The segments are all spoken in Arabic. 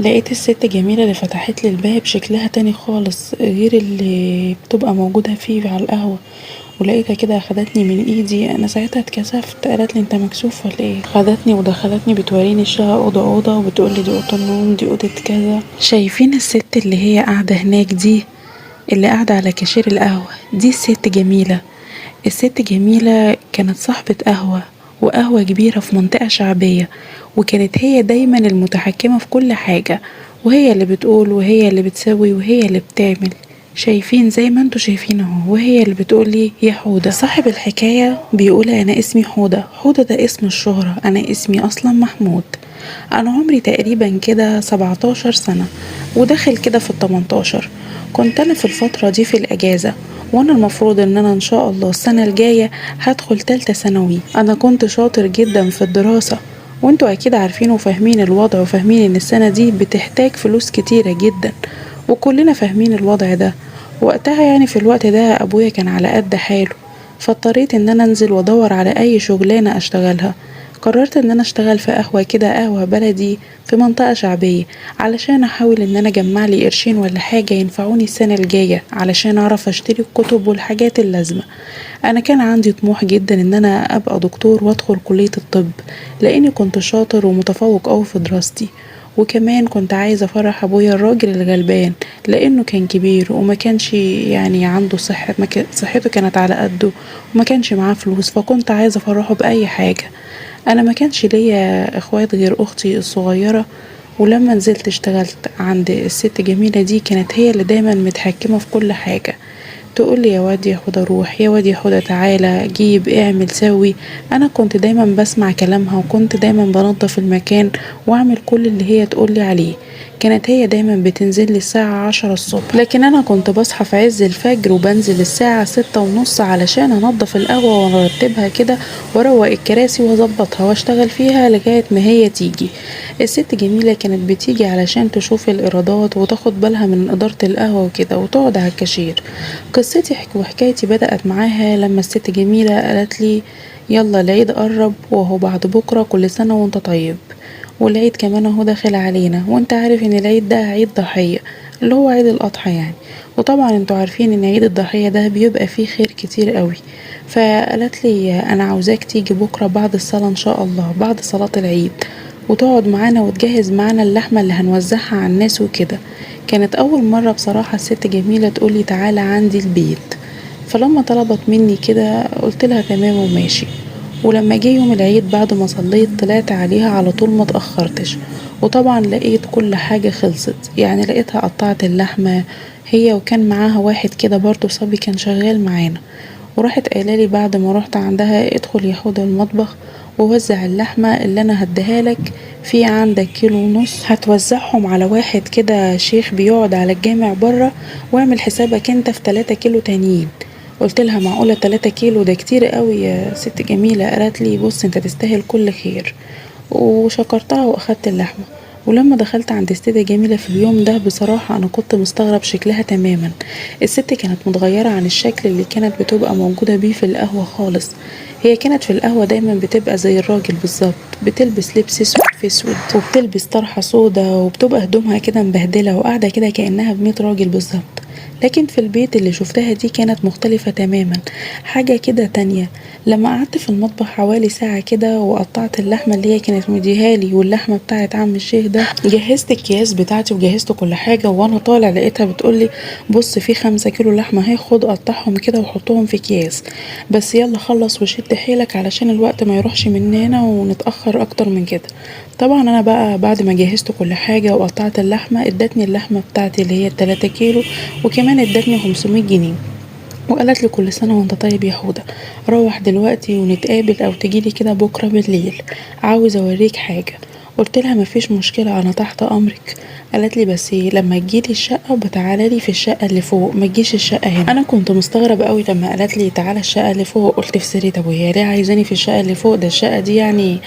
لقيت الست جميلة اللي فتحت لي الباب شكلها تاني خالص غير اللي بتبقى موجودة فيه على القهوة. ولقيتها كده اخدتني من ايدي، انا ساعتها اتكسفت، قالت لي انت مكسوف ولا ايه؟ خدتني ودخلتني بتوريني الشقة اوضة اوضة وبتقولي دي اوضة النوم، دي اوضة كذا. شايفين الست اللي هي قاعدة هناك دي، اللي قاعدة على كاشير القهوة دي الست جميلة. الست جميلة كانت صاحبة قهوة، وقهوة كبيرة في منطقة شعبية، وكانت هي دايما المتحكمة في كل حاجة، وهي اللي بتقول وهي اللي بتسوي وهي اللي بتعمل. شايفين زي ما انتوا شايفين اهو، وهي اللي بتقولي يا حودة. صاحب الحكاية بيقول انا اسمي حودة، حودة ده اسم الشهرة، انا اسمي اصلا محمود. انا عمري تقريبا كده 17 سنة وداخل كده في ال18. كنت انا في الفترة دي في الاجازة، وانا المفروض ان انا ان شاء الله السنة الجاية هدخل تالتة ثانوي. انا كنت شاطر جدا في الدراسة، وانتوا اكيد عارفين وفاهمين الوضع، وفاهمين ان السنة دي بتحتاج فلوس كتيرة جدا، وكلنا فاهمين الوضع ده. وقتها يعني في الوقت ده ابويا كان على قد حاله، فاضطريت ان انا انزل وادور على اي شغلانة اشتغلها. قررت ان انا اشتغل في قهوة كده، قهوة بلدي في منطقة شعبية، علشان احاول ان انا اجمع لي قرشين ولا حاجة ينفعوني السنة الجاية علشان اعرف اشتري الكتب والحاجات اللازمة. انا كان عندي طموح جدا ان انا ابقى دكتور وادخل كلية الطب، لاني كنت شاطر ومتفوق اوي في دراستي. وكمان كنت عايزة افرح ابويا الراجل الغلبان، لانه كان كبير وما كانش يعني عنده صحة، صحته كانت على قده، وما كانش معاه فلوس، فكنت عايزة افرحه باي حاجة. انا ما كانش ليا اخوات غير اختي الصغيرة. ولما نزلت اشتغلت عند الست جميلة دي، كانت هي اللي دايما متحكمة في كل حاجة، تقولي يا واد يا حودة روح، يا واد يا حودة تعالى جيب اعمل سوي. انا كنت دايما بسمع كلامها، وكنت دايما بنظف المكان واعمل كل اللي هي تقولي عليه. كانت هي دايما بتنزل لي الساعة 10 الصبح، لكن انا كنت بصحى في عز الفجر وبنزل الساعة 6:30 علشان انضف القهوة وارتبها كده، واروق الكراسي واظبطها واشتغل فيها لغاية ما هي تيجي. الست جميلة كانت بتيجي علشان تشوف الايرادات وتاخد بالها من ادارة القهوة وكده، وتقعد على الكاشير. قصتي وحكايتي بدأت معاها لما الست جميلة قالت لي يلا العيد قرب، وهو بعد بكرة، كل سنة وانت طيب. والعيد كمان اهو داخل علينا، وانت عارف ان العيد ده عيد ضحية، اللي هو عيد الأضحى يعني. وطبعا انتوا عارفين ان عيد الضحية ده بيبقى فيه خير كتير قوي. فقالت لي انا عاوزاك تيجي بكرة بعد الصلاة ان شاء الله، بعد صلاة العيد، وتقعد معانا وتجهز معانا اللحمة اللي هنوزعها على الناس وكده. كانت اول مرة بصراحة الست جميلة تقولي تعالى عندي البيت. فلما طلبت مني كده قلت لها تمام وماشي. ولما جه يوم العيد بعد ما صليت طلعت عليها على طول، ما تأخرتش. وطبعا لقيت كل حاجة خلصت، يعني لقيتها قطعت اللحمة هي، وكان معاها واحد كده برضه صبي كان شغال معانا. وراحت قايلالي بعد ما رحت عندها ادخل يا حوض المطبخ ووزع اللحمة اللي انا هديها لك، في عندك 1.5 كيلو هتوزعهم على واحد كده شيخ بيقعد على الجامع بره، واعمل حسابك انت في 3 كيلو تانيين. قلت لها معقولة 3 كيلو ده كتير قوي يا ست جميلة؟ قالت لي بص انت تستاهل كل خير. وشكرتها واخدت اللحمة. ولما دخلت عند الست جميلة في اليوم ده، بصراحة انا كنت مستغرب شكلها تماما. الست كانت متغيرة عن الشكل اللي كانت بتبقى موجودة بيه في القهوة خالص. هي كانت في القهوة دايما بتبقى زي الراجل بالظبط، بتلبس لبس اسود في اسود، وبتلبس طرحة سودا، وبتبقى هدومها كده مبهدلة وقاعدة كده كأنها ب100 راجل بالظبط. لكن في البيت اللي شفتها دي كانت مختلفة تماما، حاجة كده تانية. لما قعدت في المطبخ حوالي ساعة كده وقطعت اللحمة اللي هي كانت مديهالي، واللحمة بتاعت عم الشيخ ده، جهزت الكياس بتاعتي وجهزت كل حاجة، وانا طالع لقيتها بتقولي بص في 5 كيلو لحمة اهي، خد قطعهم كده وحطهم في اكياس، بس يلا خلص وشد حيلك علشان الوقت ما يروحش مننا ونتأخر اكتر من كده. طبعا انا بقى بعد ما جهزت كل حاجة وقطعت اللحمة، ادتني اللحمة بتاعتي اللي هي 3 كيلو، وكمان ادتني 500 جنيه. وقالت لي كل سنة وانت طيب يا حودة، روح دلوقتي ونتقابل او تجيلي كده بكرة بالليل، عاوز اوريك حاجة. قلت لها مفيش مشكلة انا تحت امرك. قالت لي بس لما تجيلي الشقة بتعالى لي في الشقة اللي فوق، ما تجيش الشقة هنا. انا كنت مستغرب قوي لما قالت لي تعالى الشقة اللي فوق. قلت في سري طب وهي ليه عايزاني في الشقة اللي فوق؟ ده الشقة دي يعني،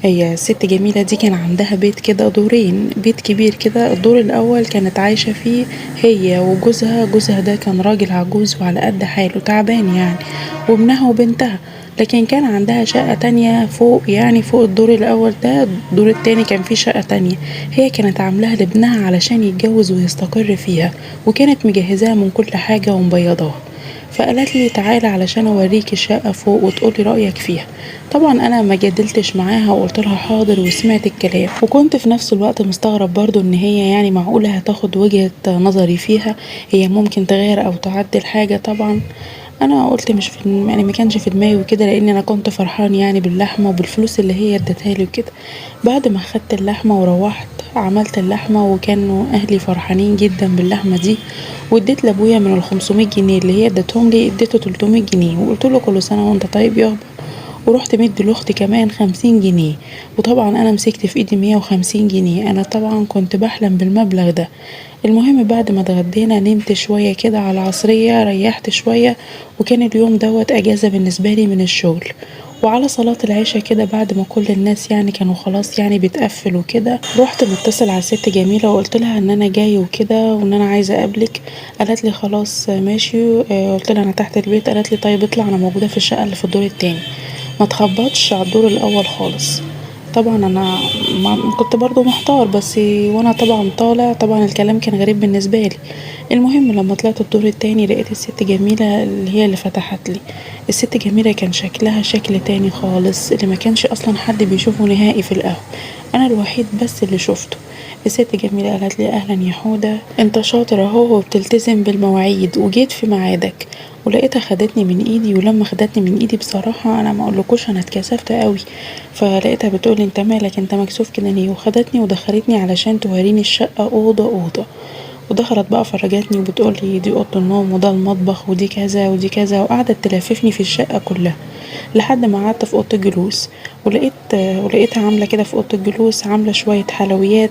هي ست جميلة دي كان عندها بيت كده دورين، بيت كبير كده، الدور الاول كانت عايشة فيه هي وجوزها، جوزها ده كان راجل عجوز وعلى قد حاله تعبان يعني، وابنها وبنتها. لكن كان عندها شقة تانية فوق، يعني فوق الدور الاول ده الدور التاني كان فيه شقة تانية هي كانت عاملاها لابنها علشان يتجوز ويستقر فيها، وكانت مجهزاها من كل حاجة ومبيضاها. فقالت لي تعالى علشان اوريك الشقة فوق وتقولي رأيك فيها. طبعا انا ما جدلتش معاها وقلت لها حاضر وسمعت الكلام، وكنت في نفس الوقت مستغرب برضو ان هي يعني معقولة هتاخد وجهة نظري فيها، هي ممكن تغير او تعدل حاجة. طبعا انا قلت مش في يعني ما كانش في دماغي وكده، لان انا كنت فرحان يعني باللحمه وبالفلوس اللي هي ادتها لي وكده. بعد ما خدت اللحمه وروحت عملت اللحمه، وكانوا اهلي فرحانين جدا باللحمه دي، واديت لابويا من ال500 جنيه اللي هي ادتهم لي اديته 300 جنيه، وقلت له كل سنه وانت طيب يابا. ورحت مدي لاختي كمان 50 جنيه، وطبعا انا مسكت في ايدي 150 جنيه. انا طبعا كنت بحلم بالمبلغ ده. المهم بعد ما اتغدينا نمت شوية كده على العصرية، ريحت شوية، وكان اليوم دوت اجازة بالنسبة لي من الشغل. وعلى صلاة العشاء كده بعد ما كل الناس يعني كانوا خلاص يعني بتقفل وكده، رحت متصل على الست جميلة وقلت لها ان انا جاي وكده وان انا عايزة اقابلك. قالت لي خلاص ماشي. قلت لها انا تحت البيت. قالت لي طيب اطلع انا موجودة في الشقة اللي في الدور التاني، ما تخبطش على الدور الاول خالص. طبعا انا ما كنت برضو محتار، بس وانا طبعا طالع طبعا الكلام كان غريب بالنسبه لي. المهم لما طلعت الدور التاني لقيت الست جميله اللي هي اللي فتحت لي. الست جميله كان شكلها شكل تاني خالص، اللي ما كانش اصلا حد بيشوفه نهائي في القهوه، انا الوحيد بس اللي شفته. الست جميله قالت لي اهلا يا حوده، انت شاطر اهو وبتلتزم بالمواعيد وجيت في ميعادك. ولقيتها خدتني من ايدي، ولما خدتني من ايدي بصراحه انا ما اقولكوش انا اتكسفت قوي. فلقيتها بتقولي انت مالك انت مكسوف كده ليه، وخدتني ودخلتني علشان توريني الشقه اوضه اوضه. ودخلت بقى فرجتني وبتقولي دي اوضه النوم وده المطبخ ودي كذا ودي كذا، وقعدت تلففني في الشقه كلها لحد ما قعدت في اوضه الجلوس. ولقيتها عامله كده في اوضه الجلوس، عامله شويه حلويات،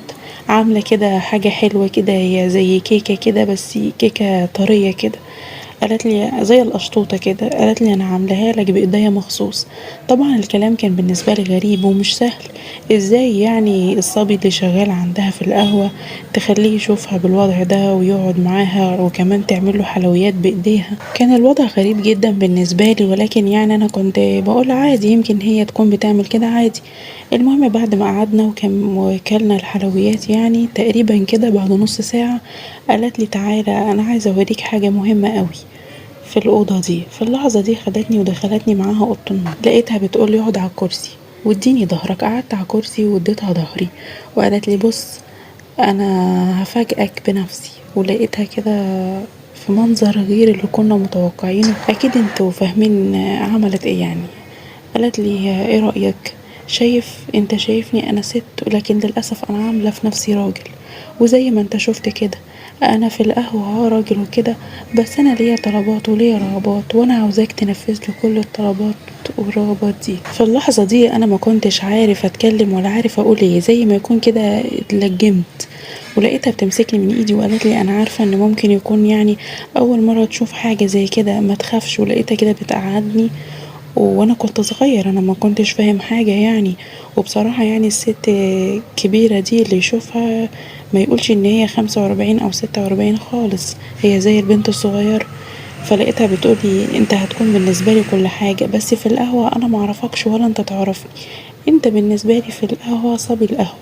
عامله كده حاجه حلوه كده هي زي كيكه كده بس كيكه طريه كده. قالت لي زي القشطوطة كده، قالت لي انا عاملاها لك بايديا مخصوص. طبعا الكلام كان بالنسبة لي غريب ومش سهل، ازاي يعني الصبي اللي شغال عندها في القهوة تخليه يشوفها بالوضع ده ويقعد معاها وكمان تعمله حلويات بايديها. كان الوضع غريب جدا بالنسبة لي، ولكن يعني انا كنت بقول عادي يمكن هي تكون بتعمل كده عادي. المهم بعد ما قعدنا وكلنا الحلويات يعني تقريبا كده بعد نص ساعة، قالت لي تعالى انا عايزة اوريك حاجة مهمة قوي في الأوضة دي. في اللحظة دي خدتني ودخلتني معاها أوضة النوم، لقيتها بتقولي اقعد على الكرسي واديني ظهرك. قعدت على الكرسي واديتها ظهري، وقالت لي بص انا هفاجئك بنفسي. ولقيتها كده في منظر غير اللي كنا متوقعينه، اكيد انتوا فاهمين عملت ايه يعني. قالت لي ايه رأيك، انت شايفني انا ست لكن للأسف انا عاملة في نفسي راجل، وزي ما انت شفت كده انا في القهوة راجل وكده، بس انا ليا طلبات وليا رغبات وانا عاوزاك تنفذ لي كل الطلبات والرغبات دي. في اللحظة دي انا ما كنتش عارف اتكلم ولا عارف اقول ايه، زي ما يكون كده اتلجمت. ولقيتها بتمسكني من ايدي وقالت لي انا عارفة ان ممكن يكون يعني اول مرة تشوف حاجة زي كده، ما تخافش. ولقيتها كده بتقعدني، وانا كنت صغير انا ما كنتش فاهم حاجة يعني. وبصراحة يعني الست كبيرة دي اللي يشوفها ما يقولش ان هي 45 او 46 خالص، هي زي البنت الصغيرة. فلقيتها بتقولي انت هتكون بالنسبة لي كل حاجة، بس في القهوة انا معرفكش ولا انت تعرفني، انت بالنسبة لي في القهوة صبي القهوة.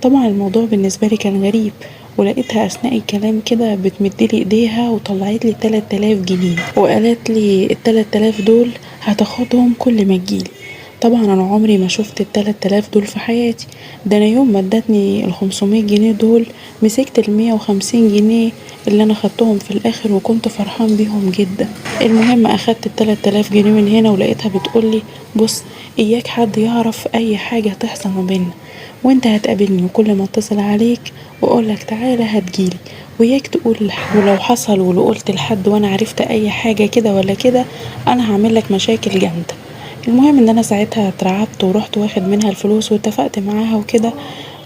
طبعا الموضوع بالنسبة لي كان غريب. ولقيتها اثناء الكلام كده بتمدلي ايديها وطلعت لي 3000 جنيه، وقالت لي ال3000 دول هتاخدهم كل ما تجيلي. طبعا انا عمري ما شفت ال3000 دول في حياتي، ده انا يوم ما ادتني ال500 جنيه دول مسكت ال150 جنيه اللي انا خدتهم في الاخر وكنت فرحان بيهم جدا. المهم اخدت ال3000 جنيه من هنا، ولقيتها بتقولي بص اياك حد يعرف اي حاجة تحصل ما بينا، وانت هتقابلني وكل ما اتصل عليك واقولك تعالى هتجيلي، وياك تقول لحد، ولو حصل ولو قلت لحد وانا عرفت اي حاجة كده ولا كده انا هعملك مشاكل جامدة. المهم ان انا ساعتها اترعبت ورحت واخد منها الفلوس واتفقت معاها وكده،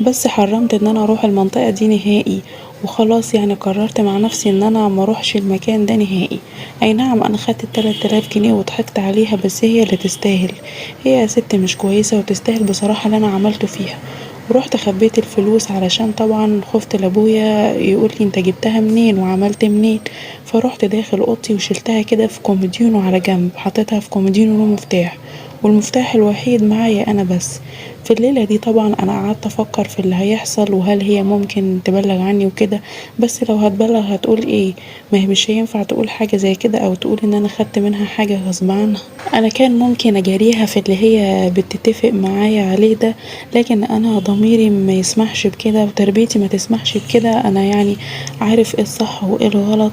بس حرمت ان انا اروح المنطقة دي نهائي. وخلاص يعني قررت مع نفسي ان انا ما اروحش المكان ده نهائي. اي نعم انا خدت ال3000 جنيه وضحكت عليها، بس هي اللي تستاهل، هي ست مش كويسة وتستاهل بصراحة اللي انا عملته فيها. ورحت خبيت الفلوس علشان طبعا خفت لابويا يقولي انت جبتها منين وعملت منين. فرحت داخل اوضتي وشلتها كده في كومودينو على جنب، حطيتها في كومودينو له مفتاح، والمفتاح الوحيد معايا انا بس. في الليلة دي طبعا انا قعدت افكر في اللي هيحصل وهل هي ممكن تبلغ عني وكده، بس لو هتبلغ هتقول ايه؟ ما هي مش هينفع تقول حاجة زي كده او تقول ان انا خدت منها حاجة غصب عنها. انا كان ممكن اجاريها في اللي هي بتتفق معايا عليه ده، لكن انا ضميري ما يسمحش بكده وتربيتي ما تسمحش بكده. انا يعني عارف ايه الصح وايه الغلط،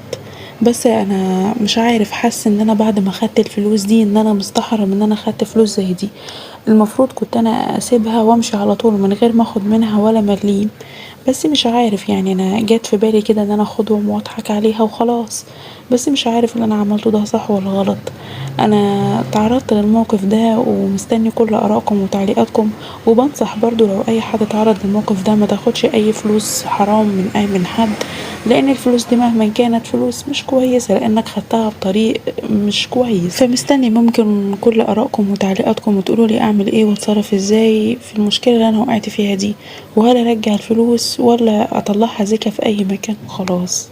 بس انا مش عارف، حاسه ان انا بعد ما خدت الفلوس دي ان انا مستحرم ان انا خدت فلوس زي دي. المفروض كنت انا اسيبها وامشي على طول من غير ما اخد منها ولا مليم، بس مش عارف يعني انا جات في بالي كده ان انا اخدهم واضحك عليها وخلاص. بس مش عارف اللي انا عملته ده صح ولا غلط. انا تعرضت للموقف ده ومستني كل ارائكم وتعليقاتكم، وبنصح برضو لو اي حد تعرض للموقف ده ما تاخدش اي فلوس حرام من حد، لان الفلوس دي مهما كانت فلوس مش كويسة لانك خدتها بطريق مش كويس. فمستني ممكن كل ارائكم وتعليقاتكم وتقولولي اعمل ايه واتصرف ازاي في المشكلة اللي انا وقعت فيها دي، وهل ارجع الفلوس ولا اطلعها زكاة في اي مكان وخلاص.